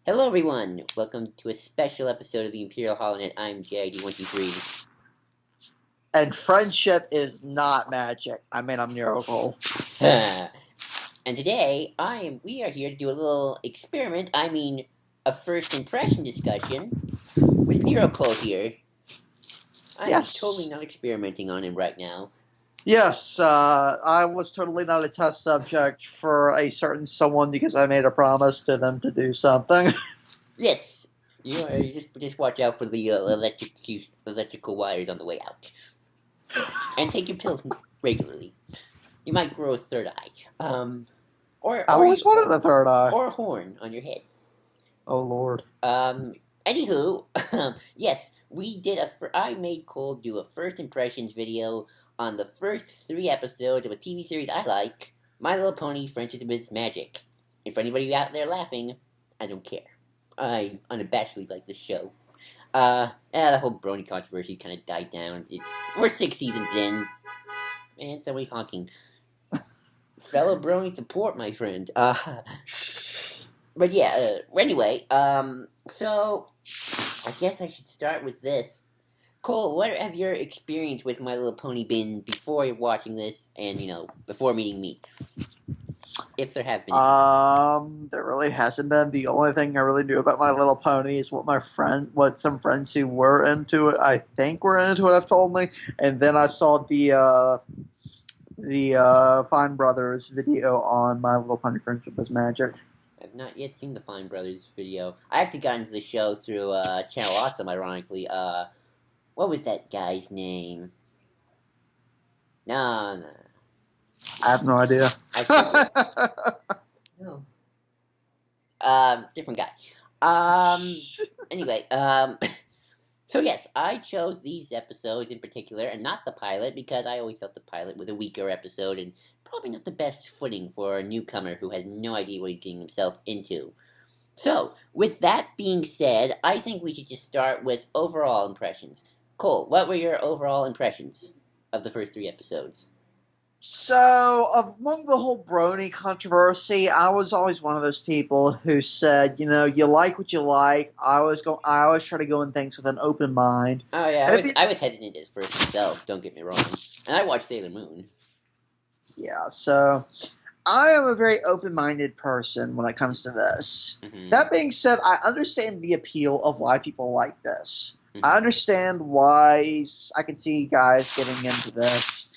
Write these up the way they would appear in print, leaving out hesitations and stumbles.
Hello, everyone. Welcome to a special episode of the Imperial Holonet. I'm JID123. And friendship is not magic. I'm Nero. And today, we are here to do a little experiment. A first impression discussion with Nero Cole here. I am totally Yes. not experimenting on him right now. Yes, I was totally not a test subject for a certain someone because I made a promise to them to do something. Yes, you just watch out for the electrical wires on the way out, and take your pills regularly. You might grow a third eye. Or I or you always wanted a third eye. or a horn on your head. Oh, Lord. Anywho, yes, I made Cole do a first impressions video on the first 3 episodes of a TV series I like, My Little Pony: Friendship Amidst Magic. And for anybody out there laughing, I don't care. I unabashedly like this show. The whole brony controversy kind of died down. We're 6 seasons in, and somebody's honking. Fellow brony support, my friend. But yeah, anyway, so I guess I should start with this. Cole, what have your experience with My Little Pony been before you're watching this and, before meeting me? If there have been any. There really hasn't been. The only thing I really knew about My Little Pony is what some friends who were into it, I think were into it, have told me. And then I saw the Fine Brothers video on My Little Pony Friendship is Magic. I've not yet seen the Fine Brothers video. I actually got into the show through Channel Awesome, ironically. What was that guy's name? No. I have no idea. No. Different guy. Anyway, so yes, I chose these episodes in particular, and not the pilot, because I always felt the pilot was a weaker episode, and probably not the best footing for a newcomer who has no idea what he's getting himself into. So, with that being said, I think we should just start with overall impressions. Cole, what were your overall impressions of the first 3 episodes? So, among the whole brony controversy, I was always one of those people who said, you like what you like. I always try to go in things with an open mind. Oh yeah, I was hesitant at first myself. Don't get me wrong, and I watched Sailor Moon. Yeah, so I am a very open-minded person when it comes to this. Mm-hmm. That being said, I understand the appeal of why people like this. Mm-hmm. I understand why I can see guys getting into this.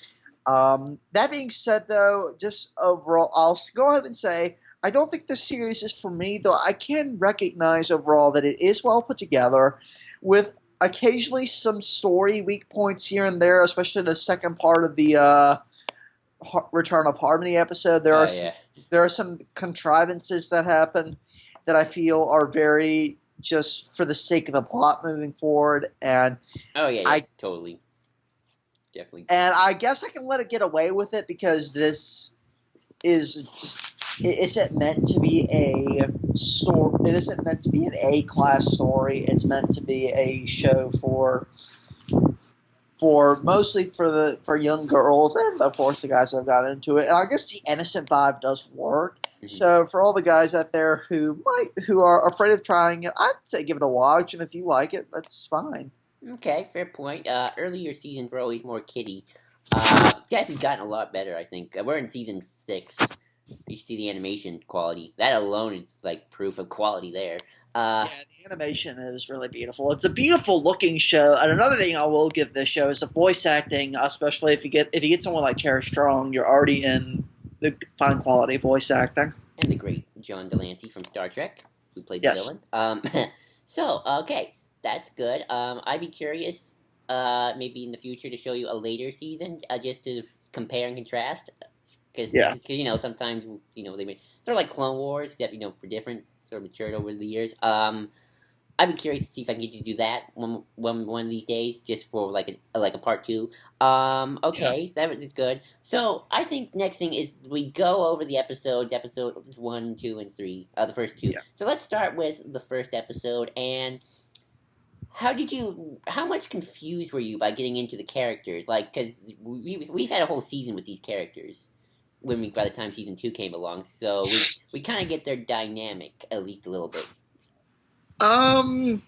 That being said, though, just overall, I'll go ahead and say I don't think this series is for me, though I can recognize overall that it is well put together, with occasionally some story weak points here and there, especially the second part of the Return of Harmony episode. There are some contrivances that happen that I feel are very just for the sake of the plot moving forward, and totally. Definitely. And I guess I can let it get away with it because this is just it isn't meant to be a story. It isn't meant to be an A-class story. It's meant to be a show for mostly for young girls and of course the guys that have got into it. And I guess the innocent vibe does work. Mm-hmm. So for all the guys out there who are afraid of trying it, I'd say give it a watch, and if you like it, that's fine. Okay, fair point. Earlier seasons were always more kiddie. Guys have gotten a lot better, I think. We're in season 6. You see the animation quality. That alone is like proof of quality there. Yeah, the animation is really beautiful. It's a beautiful looking show. And another thing I will give this show is the voice acting, especially if you get someone like Tara Strong, you're already in the fine quality voice acting. And the great John Delancey from Star Trek, who played the villain. So, okay. That's good. I'd be curious, maybe in the future, to show you a later season, just to compare and contrast. Because sometimes they make sort of like Clone Wars, except for different, sort of matured over the years. I'd be curious to see if I can get you to do that one of these days, just for like a part 2. Okay, that was good. So I think next thing is we go over the episodes 1, 2, and 3, the first 2. Yeah. So let's start with the first episode. And how much confused were you by getting into the characters? Like, because we've had a whole season with these characters by the time season 2 came along, so we kind of get their dynamic, at least a little bit. Um,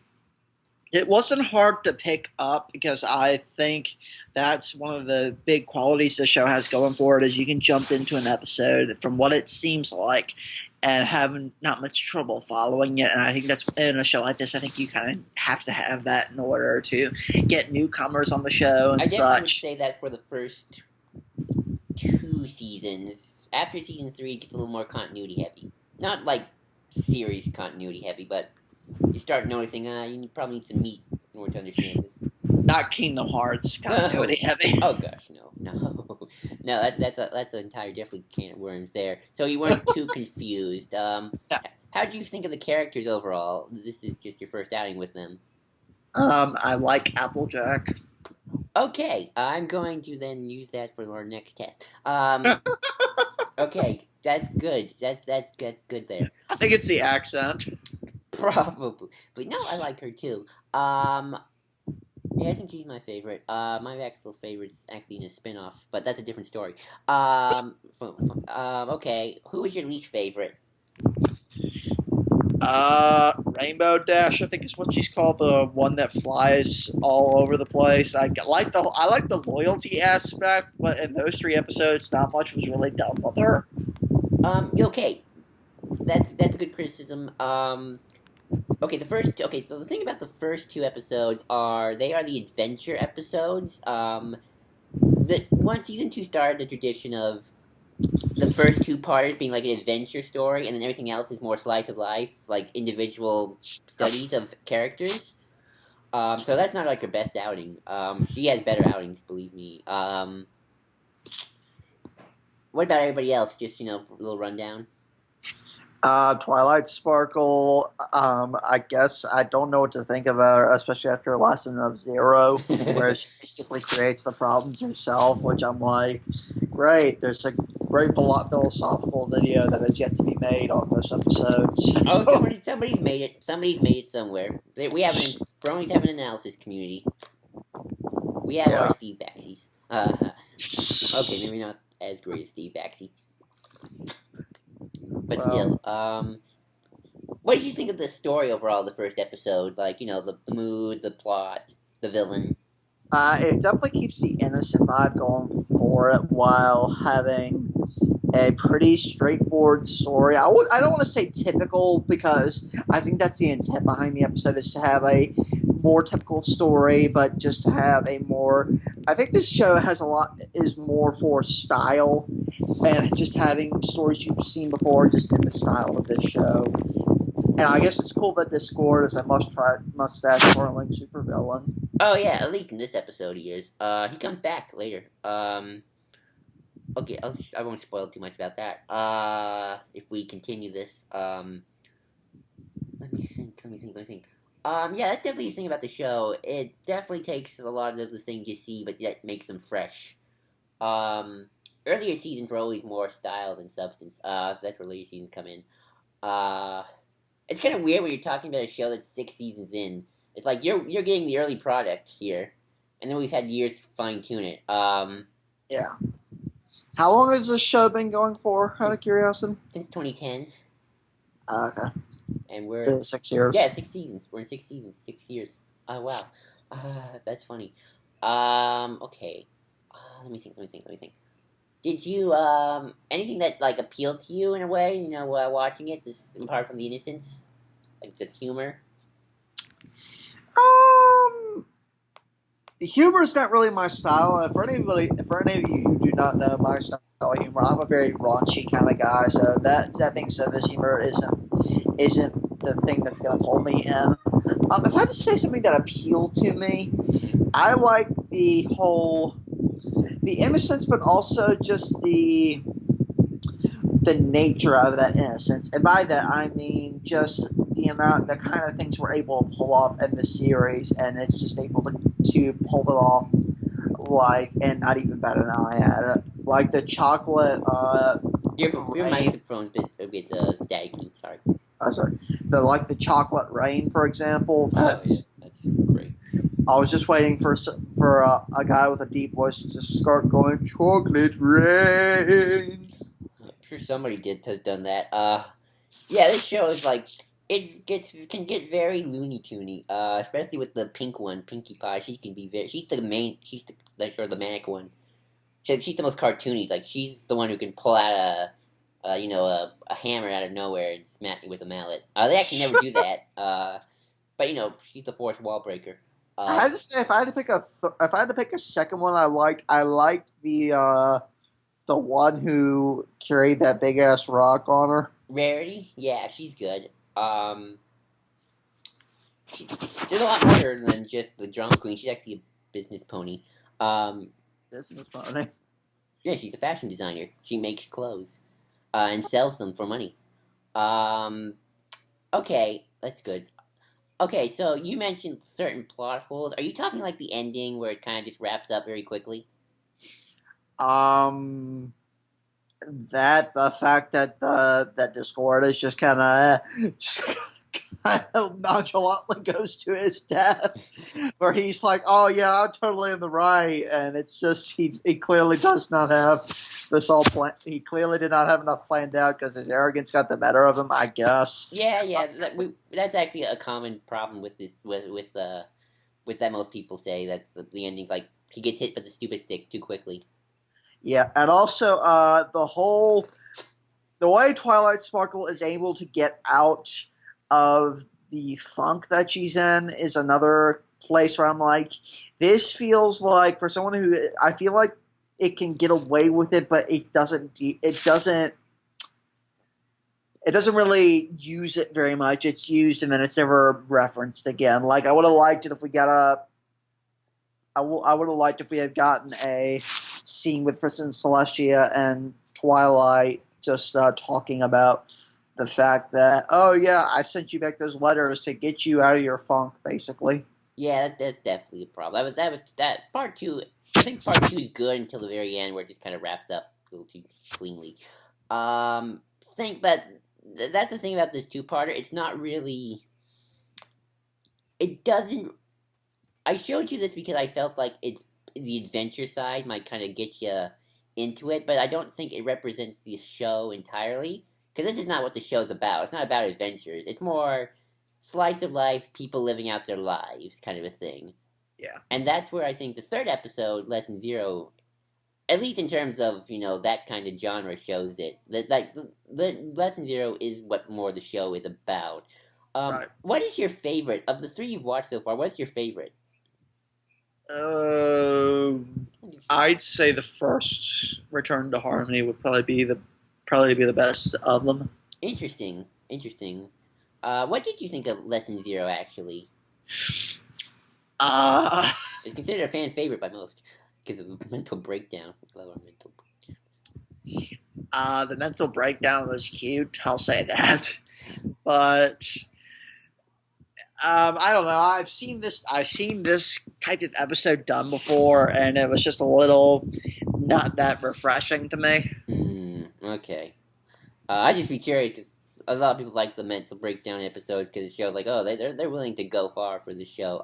it wasn't hard to pick up because I think that's one of the big qualities the show has going for it is you can jump into an episode from what it seems like and have not much trouble following it. And I think that's in a show like this. I think you kind of have to have that in order to get newcomers on the show I and definitely would such. say that for the first 2 seasons. After season 3, it gets a little more continuity heavy. Not like series continuity heavy, but you start noticing, you probably need some meat in order to understand this. Not Kingdom Hearts continuity heavy. Oh gosh, no. That's an entire definitely can of worms there. So you weren't too confused. Yeah. How do you think of the characters overall? This is just your first outing with them. I like Applejack. Okay, I'm going to then use that for our next test. Okay, that's good. That's good there. I think it's the accent. Probably. But no, I like her too. Yeah, I think she's my favorite. My actual favorite's actually in a spin-off, but that's a different story. Okay, who is your least favorite? Rainbow Dash, I think is what she's called, the one that flies all over the place. I like the loyalty aspect, but in those 3 episodes, not much was really done with her. Okay, that's a good criticism. Okay, so the thing about the first 2 episodes they are the adventure episodes. Once season 2 started the tradition of the first 2 parts being like an adventure story, and then everything else is more slice of life, like individual studies of characters. So that's not like her best outing. She has better outings, believe me. What about everybody else? Just a little rundown. Twilight Sparkle. I guess I don't know what to think of her, especially after a lesson of Zero, where she basically creates the problems herself. Which I'm like, great. There's a great philosophical video that has yet to be made on this episode. Oh, somebody's made it. Somebody's made it somewhere. Bronies have an analysis community. We have our Steve Baxies. Okay, maybe not as great as Steve Baxi. But still, what did you think of the story overall? The first episode, like the mood, the plot, the villain. It definitely keeps the innocent vibe going for it while having a pretty straightforward story. I don't want to say typical because I think that's the intent behind the episode is to have a more typical story, but just to have a more. I think this show is more for style and just having stories you've seen before, just in the style of this show. And I guess it's cool that Discord is a mustache twirling supervillain. Oh yeah, at least in this episode he is. He comes back later. Okay, I won't spoil too much about that. If we continue this, let me think. Yeah, that's definitely the thing about the show. It definitely takes a lot of the things you see, but yet makes them fresh. Earlier seasons were always more style than substance. That's where later seasons come in. It's kind of weird when you're talking about a show that's 6 seasons in. It's like you're getting the early product here, and then we've had years to fine tune it. Yeah. How long has this show been going for, out of curiosity? Since 2010. Okay. And we're 6 years. Yeah, 6 seasons. We're in 6 seasons, 6 years. Oh wow, that's funny. Okay. Let me think. Did you anything that like appealed to you in a way? Watching it, just apart from the innocence, like the humor. The humor is not really my style. For any of you who do not know my style of humor, I'm a very raunchy kind of guy. So that being said, this humor isn't the thing that's going to pull me in. If I had to say something that appealed to me, I like the innocence, but also just the nature of that innocence. And by that, I mean just the kind of things we're able to pull off in the series, and it's just able to pull it off, and not even bat an eye at it. Like the chocolate, Your microphone's a bit staticky, sorry. Sorry. The chocolate rain, for example. That's great. I was just waiting for a guy with a deep voice to just start going, chocolate rain. I'm sure somebody has done that. Yeah, this show is like it can get very Looney Toony, especially with the pink one, Pinkie Pie. She can be very. She's the main. She's the like or the manic one. She's the most cartoony. Like she's the one who can pull out a hammer out of nowhere and smack you with a mallet. They actually never do that. But she's the fourth wall breaker. I have to say, if I had to pick if I had to pick a second one, I liked the one who carried that big ass rock on her. Rarity, yeah, she's good. She's, there's a lot more to her than just the drama queen. She's actually a business pony. Um, Business pony. yeah, she's a fashion designer. She makes clothes and sells them for money. Um, okay, that's good. Okay, so you mentioned certain plot holes. Are you talking like the ending where it kind of just wraps up very quickly? Um, that the fact that that Discord is just kind of kind of nonchalantly goes to his death, where he's like, "Oh yeah, I'm totally in the right," and it's just he clearly does not have this all planned. He clearly did not have enough planned out because his arrogance got the better of him, I guess. Yeah. That's actually a common problem with this with that most people say that the ending like he gets hit with the stupid stick too quickly. Yeah, and also the way Twilight Sparkle is able to get out of the funk that she's in is another place where I'm like, this feels like for someone who I feel like it can get away with it, but it doesn't. It doesn't really use it very much. It's used and then it's never referenced again. Like I would have liked it if we got I would have liked if we had gotten a scene with Princess Celestia and Twilight just talking about the fact that, oh yeah, I sent you back those letters to get you out of your funk, basically. Yeah, that's definitely a problem. That part two. I think part two is good until the very end, where it just kind of wraps up a little too cleanly. Think that that's the thing about this two-parter. It's not really. It doesn't. I showed you this because I felt like it's the adventure side might kind of get you into it, but I don't think it represents the show entirely. Because this is not what the show's about. It's not about adventures. It's more slice of life, people living out their lives, kind of a thing. Yeah. And that's where I think the third episode, Lesson Zero, at least in terms of that kind of genre, shows it. That like the Lesson Zero is what more the show is about. Right. What is your favorite of the three you've watched so far? What's your favorite? I'd say the first Return to Harmony would probably be the best of them. Interesting. What did you think of Lesson Zero? Actually, Uh, it's considered a fan favorite by most because of the mental breakdown. the mental breakdown was cute. I'll say that, but I don't know. I've seen this type of episode done before, and it was just a little not that refreshing to me. Okay. I just be curious because a lot of people like the mental breakdown episodes because it shows like, oh, they're willing to go far for the show.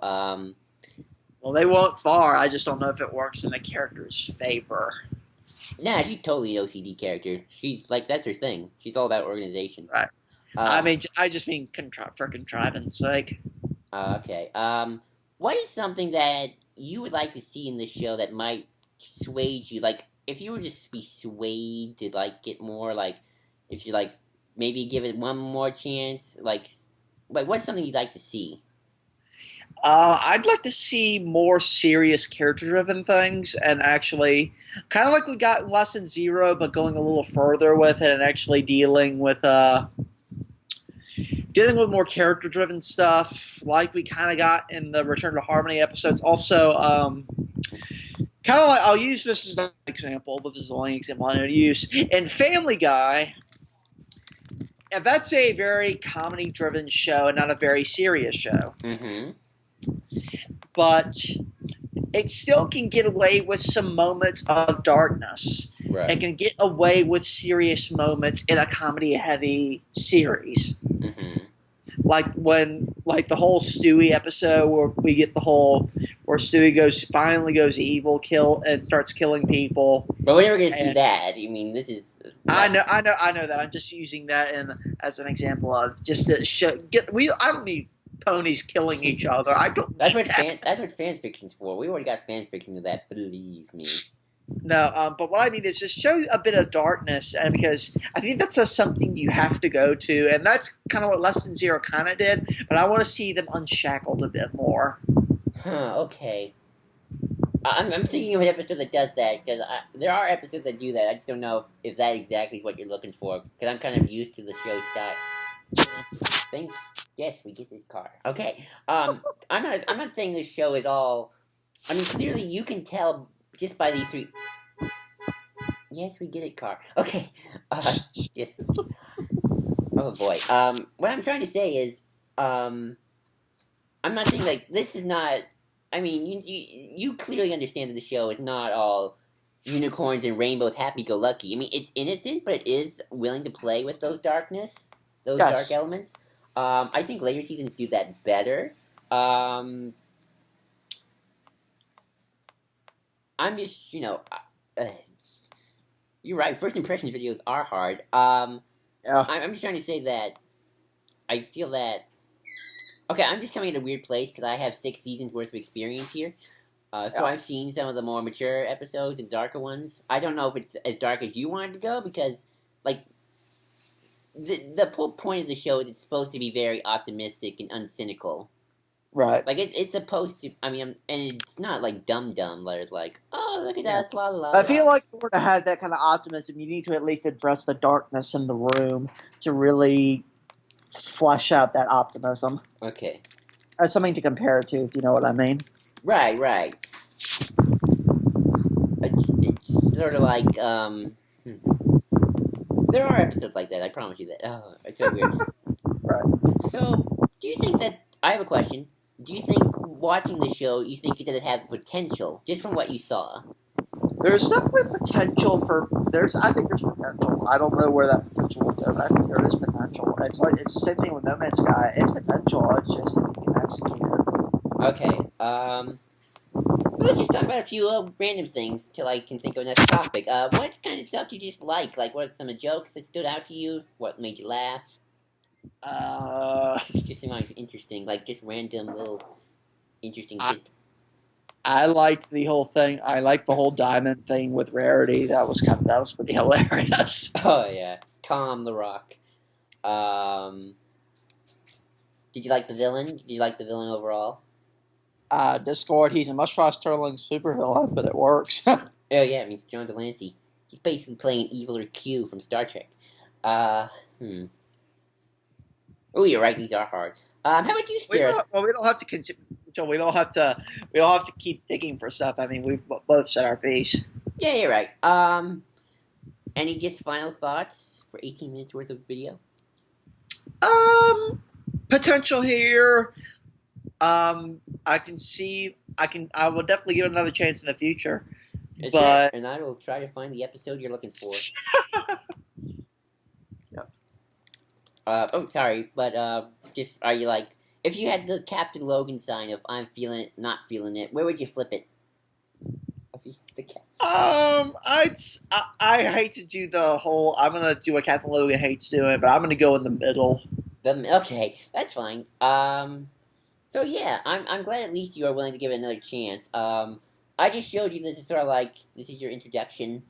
Well, they won't far. I just don't know if it works in the character's favor. Nah, she's totally an OCD character. She's like that's her thing. She's all about organization. Right. I mean, I just mean for contrivance sake. Okay. What is something that you would like to see in this show that might sway you? Like, if you were just be swayed to like get more, like, if you like maybe give it one more chance, like what's something you'd like to see? I'd like to see more serious character-driven things, and actually, kind of like we got in Lesson Zero, but going a little further with it, and actually dealing with more character-driven stuff, like we kind of got in the Return to Harmony episodes. Also, kind of like I'll use this as an example, but this is the only example I know to use. In Family Guy, and that's a very comedy-driven show and not a very serious show. Mm-hmm. But it still can get away with some moments of darkness. Right. It can get away with serious moments in a comedy-heavy series. Mm-hmm. like the whole Stewie episode where we get the whole where Stewie finally goes evil, and starts killing people. But we're never gonna see that. I mean, this is. I know that. I'm just using that as an example of just to show. I don't need ponies killing each other. I don't. That's what fan fiction's for. We already got fan fiction of that. Believe me. No, but what I mean is just show a bit of darkness, and because I think that's something you have to go to, and that's kind of what Less Than Zero kind of did. But I want to see them unshackled a bit more. Huh. Okay. I'm thinking of an episode that does that because there are episodes that do that. I just don't know if that exactly what you're looking for because I'm kind of used to the show style. Yes, we get this car. Okay. I'm not saying this show is all. I mean, clearly you can tell just by these three. Yes, we get it, car. Okay. Yes. Oh boy. What I'm trying to say is, I'm not saying like this is not. I mean, you clearly understand that the show is not all unicorns and rainbows, happy-go-lucky. I mean, it's innocent, but it is willing to play with those dark elements. I think later seasons do that better. I'm just, you're right. First impressions videos are hard. Yeah. I'm just trying to say that I feel that. Okay, I'm just coming at a weird place because I have 6 seasons worth of experience here. So I've seen some of the more mature episodes and darker ones. I don't know if it's as dark as you wanted to go because, like, the whole point of the show is it's supposed to be very optimistic and uncynical. Right. Like, it's supposed to, I mean, and it's not like dumb, where it's like, oh, look at us, la la la. I feel like in order to have that kind of optimism, you need to at least address the darkness in the room to really flesh out that optimism. Okay. Or something to compare it to, if you know what I mean. Right. It's sort of like, there are episodes like that, I promise you that. Oh, it's so weird. Right. So, do you think that, I have a question, do you think watching the show, you think it have potential, just from what you saw? There's definitely potential I think there's potential. I don't know where that potential will go, but I think there is potential. It's the same thing with No Man's Sky. It's potential, it's just if you can execute it. Okay, so let's just talk about a few random things till I can think of another topic. What kind of stuff do you just like? Like, what are some of the jokes that stood out to you? What made you laugh? Just seemed like interesting, like just random little interesting shit. I liked the whole thing. I liked the whole diamond thing with Rarity. That was pretty hilarious. Oh yeah, Tom the Rock. Did you like the villain? Did you like the villain overall? Discord. He's a mustache-twirling supervillain, but it works. Oh yeah, it means John Delancey. He's basically playing Evil Q from Star Trek. Oh, you're right. These are hard. How about you, Steers? Well, we don't have to continue. We don't have to keep digging for stuff. I mean, we've both said our piece. Yeah, you're right. Any just final thoughts for 18 minutes worth of video? Potential here. I will definitely give it another chance in the future. But and I will try to find the episode you're looking for. Yep. Sorry, but just are you like, if you had the Captain Logan sign of I'm feeling it, not feeling it, where would you flip it? I hate to do the whole. I'm gonna do what Captain Logan hates doing, but I'm gonna go in the middle. Okay, that's fine. So yeah, I'm glad at least you are willing to give it another chance. I just showed you this is sort of like this is your introduction.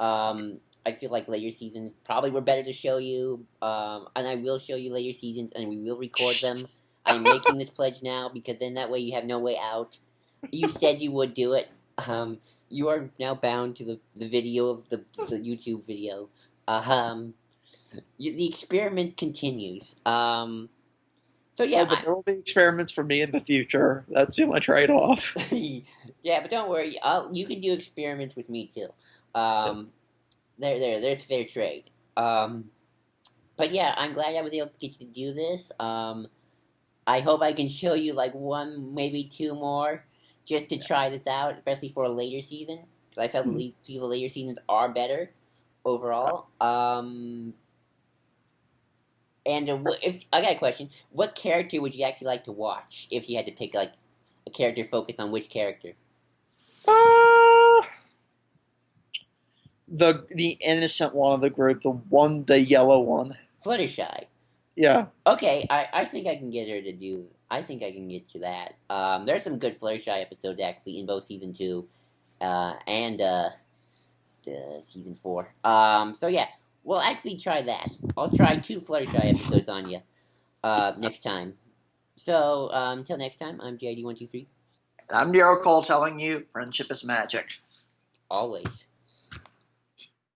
I feel like later seasons probably were better to show you, and I will show you later seasons, and we will record them. I'm making this pledge now because then that way you have no way out. You said you would do it. You are now bound to the video of the YouTube video. The experiment continues. So yeah, but there will be experiments for me in the future. That's the only trade-off. Yeah, but don't worry. You can do experiments with me too. There's fair trade. But yeah, I'm glad I was able to get you to do this. I hope I can show you like 1, maybe 2 more, just to try this out, especially for a later season. Because I felt the later seasons are better overall. And if I got a question, what character would you actually like to watch if you had to pick like a character focused on which character? Uh, the innocent one of the group, the yellow one. Fluttershy. Yeah. Okay, I think I can get her to do. I think I can get to that. There's some good Fluttershy episodes actually in both season 2, and season 4. So yeah, we'll actually try that. I'll try 2 Fluttershy episodes on you. Next time. So until next time, I'm JD123. And I'm Nero Cole telling you, friendship is magic. Always.